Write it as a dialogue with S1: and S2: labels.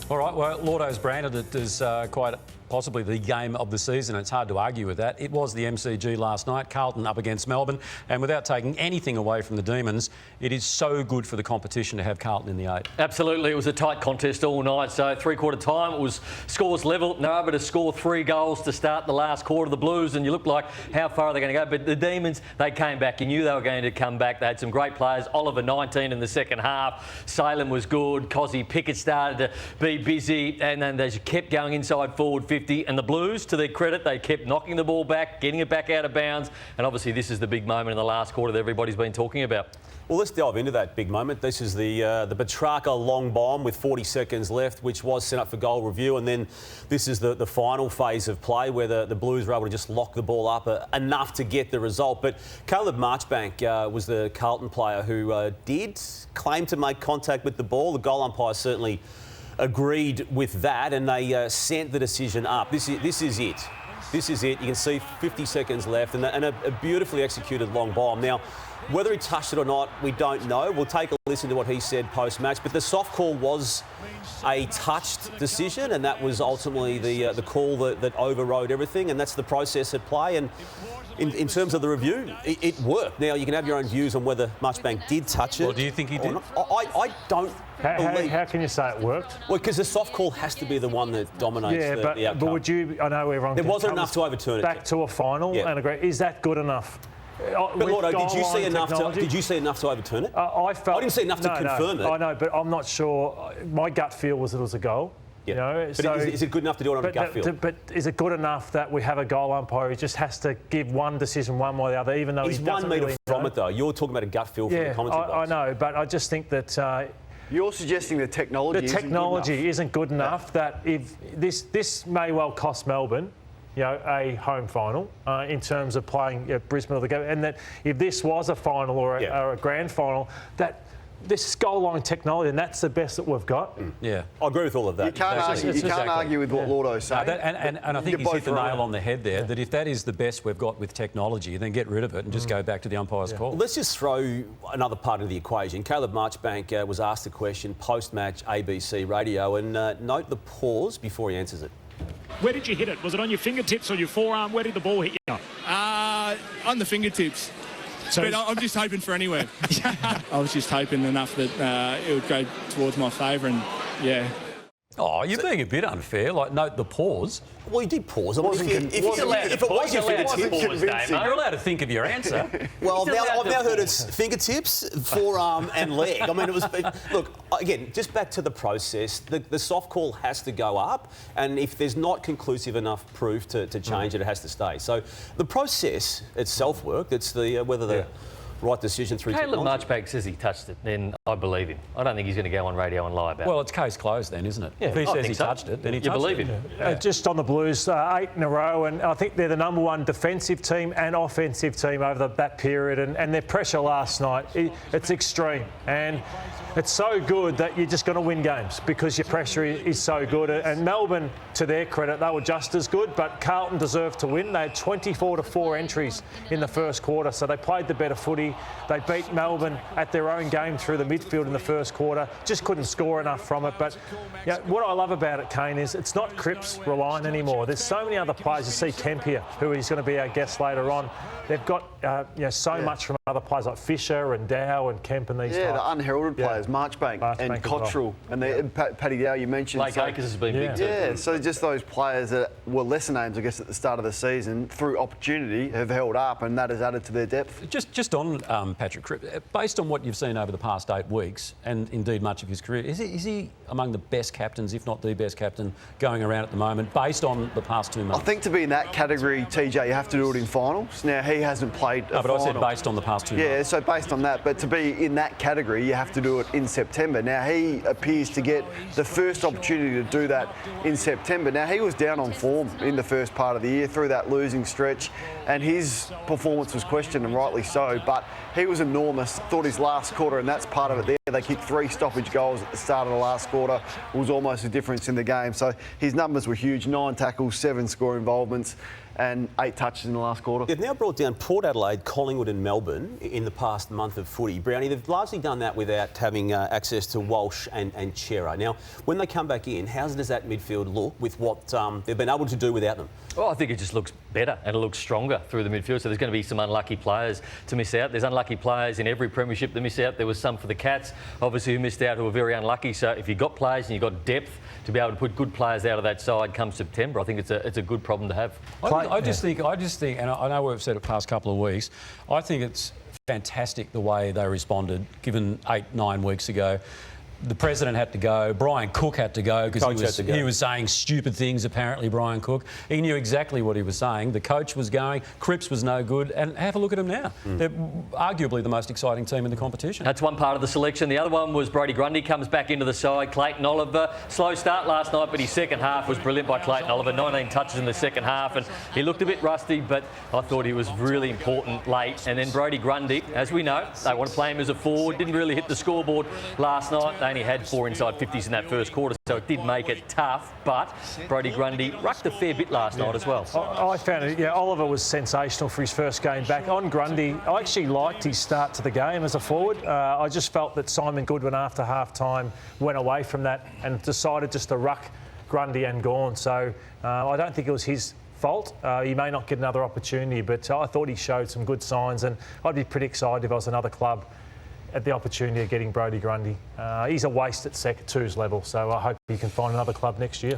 S1: All right, well, Lordo's branded it as quite possibly the game of the season. It's hard to argue with that. It was the MCG last night, Carlton up against Melbourne, and without taking anything away from the Demons, it is so good for the competition to have Carlton in the 8.
S2: Absolutely, it was a tight contest all night. So three-quarter time, it was scores level. No, but to score 3 goals to start the last quarter, the Blues, and you look like how far are they going to go? But the Demons, they came back. You knew they were going to come back. They had some great players. Oliver, 19 in the second half. Salem was good. Cozzy Pickett started to be busy, and then they kept going inside forward 50. And the Blues, to their credit, they kept knocking the ball back, getting it back out of bounds. And obviously, this is the big moment in the last quarter that everybody's been talking about.
S3: Well, let's delve into that big moment. This is the Petrarca long bomb with 40 seconds left, which was sent up for goal review. And then this is the final phase of play where the Blues were able to just lock the ball up enough to get the result. But Caleb Marchbank was the Carlton player who did claim to make contact with the ball. The goal umpire certainly agreed with that, and they sent the decision up. This is it. This is it. You can see 50 seconds left, and a beautifully executed long bomb. Now, whether he touched it or not, we don't know. We'll take a listen to what he said post-match, but the soft call was a touched decision, and that was ultimately the call that overrode everything, and that's the process at play. And in terms of the review, it worked. Now, you can have your own views on whether Marchbank did touch it.
S1: Well, do you think he did?
S3: I don't believe.
S4: How can you say it worked?
S3: Well, because the soft call has to be the one that dominates the outcome.
S4: But would you... I know everyone...
S3: There wasn't enough to overturn it.
S4: Back to a final and agree. Is that good enough?
S3: But Lordo, did you see enough to overturn it?
S4: I
S3: didn't see enough to confirm it.
S4: I know, but I'm not sure. My gut feel was it was a goal.
S3: Yeah.
S4: You know,
S3: but so, is it good enough to do it on a gut feel?
S4: But is it good enough that we have a goal umpire who just has to give one decision one way or the other, even though
S3: he's
S4: he doesn't
S3: 1 metre
S4: really
S3: from
S4: know?
S3: it, though. You're talking about a gut feel from the commentary box.
S4: I know, but I just think that...
S5: You're suggesting the technology
S4: isn't good enough that if this may well cost Melbourne, you know, a home final in terms of playing Brisbane or the game, and that if this was a final or a grand final, that this goal line technology, and that's the best that we've got.
S1: Yeah,
S3: I agree with all of that.
S5: You can't argue with what Lordo's saying.
S1: And I think he's hit the nail on the head there, that if that is the best we've got with technology, then get rid of it and just go back to the umpire's call.
S3: Well, let's just throw another part of the equation. Caleb Marchbank was asked a question post-match ABC radio, and note the pause before he answers it.
S6: Where did you hit it? Was it on your fingertips or your forearm? Where did the ball hit you?
S7: On the fingertips. So but I'm just hoping for anywhere. I was just hoping enough that it would go towards my favour, and yeah.
S1: Oh, you're being a bit unfair. Like, note the pause.
S3: Well, you did pause.
S1: If it was your fingertips, you're allowed to think of your answer.
S3: Well, I've now heard it's fingertips, forearm and leg. I mean, it was... Look, again, just back to the process. The soft call has to go up, and if there's not conclusive enough proof to change it, it has to stay. So the process itself worked. It's the whether the right decision through
S2: Caleb
S3: technology.
S2: Marchbank says he touched it, then I believe him. I don't think he's going to go on radio and lie about it.
S1: Well, it's case closed then, isn't it?
S2: Yeah,
S1: if he says he touched it, then he touched it.
S2: You believe him.
S4: Just on the Blues, 8 in a row, and I think they're the #1 defensive team and offensive team over that period, and their pressure last night, it's extreme. And it's so good that you're just going to win games because your pressure is so good. And Melbourne, to their credit, they were just as good, but Carlton deserved to win. They had 24-4 entries in the first quarter, so they played the better footy. They beat Melbourne at their own game through the midfield in the first quarter. Just couldn't score enough from it. But what I love about it, Kane, is it's not Cripps relying anymore. There's so many other players. You see Kemp here, who is going to be our guest later on. They've got so much from other players like Fisher and Dow and Kemp and these types.
S5: The unheralded players, Marchbank and Cottrell, and Paddy Dow, you mentioned.
S2: Blake Acres has been big too.
S5: Yeah, so just those players that were lesser names, I guess, at the start of the season, through opportunity, have held up, and that has added to their depth.
S1: Just on Patrick Cripps, based on what you've seen over the past 8 weeks, and indeed much of his career, is he among the best captains, if not the best captain, going around at the moment, based on the past 2 months?
S5: I think to be in that category, TJ, you have to do it in finals. Now, he hasn't played a final.
S1: But I said based on the past 2 months.
S5: Yeah, so based on that, but to be in that category, you have to do it in September. Now, he appears to get the first opportunity to do that in September. Now, he was down on form in the first part of the year through that losing stretch, and his performance was questioned, and rightly so, but he was enormous. Thought his last quarter, and that's part of it there. They kicked 3 stoppage goals at the start of the last quarter. It was almost a difference in the game. So his numbers were huge, 9 tackles, 7 score involvements. and 8 touches in the last quarter.
S3: They've now brought down Port Adelaide, Collingwood and Melbourne in the past month of footy. Brownie, they've largely done that without having access to Walsh and Chera. Now, when they come back in, how does that midfield look with what they've been able to do without them?
S2: Well, I think it just looks better and it looks stronger through the midfield. So there's going to be some unlucky players to miss out. There's unlucky players in every premiership that miss out. There was some for the Cats, obviously, who missed out, who were very unlucky. So if you've got players and you've got depth to be able to put good players out of that side come September, I think it's a good problem to have.
S1: I just think, and I know we've said it past couple of weeks, I think it's fantastic the way they responded, given 8-9 weeks ago. The president had to go. Brian Cook had to go because he was saying stupid things, apparently, Brian Cook. He knew exactly what he was saying. The coach was going. Cripps was no good. And have a look at them now. They're arguably the most exciting team in the competition.
S2: That's one part of the selection. The other one was Brody Grundy comes back into the side. Clayton Oliver, slow start last night, but his second half was brilliant by Clayton Oliver. 19 touches in the second half, and he looked a bit rusty, but I thought he was really important late. And then Brody Grundy, as we know, they want to play him as a forward. Didn't really hit the scoreboard last night. They only had 4 inside 50s in that first quarter, so it did make it tough. But Brody Grundy rucked a fair bit last night as well.
S4: I found it, Oliver was sensational for his first game back. On Grundy, I actually liked his start to the game as a forward. I just felt that Simon Goodwin, after half-time, went away from that and decided just to ruck Grundy and Gawn. So I don't think it was his fault. He may not get another opportunity, but I thought he showed some good signs, and I'd be pretty excited if I was another club at the opportunity of getting Brody Grundy. He's a waste at sec 2's level, so I hope he can find another club next year.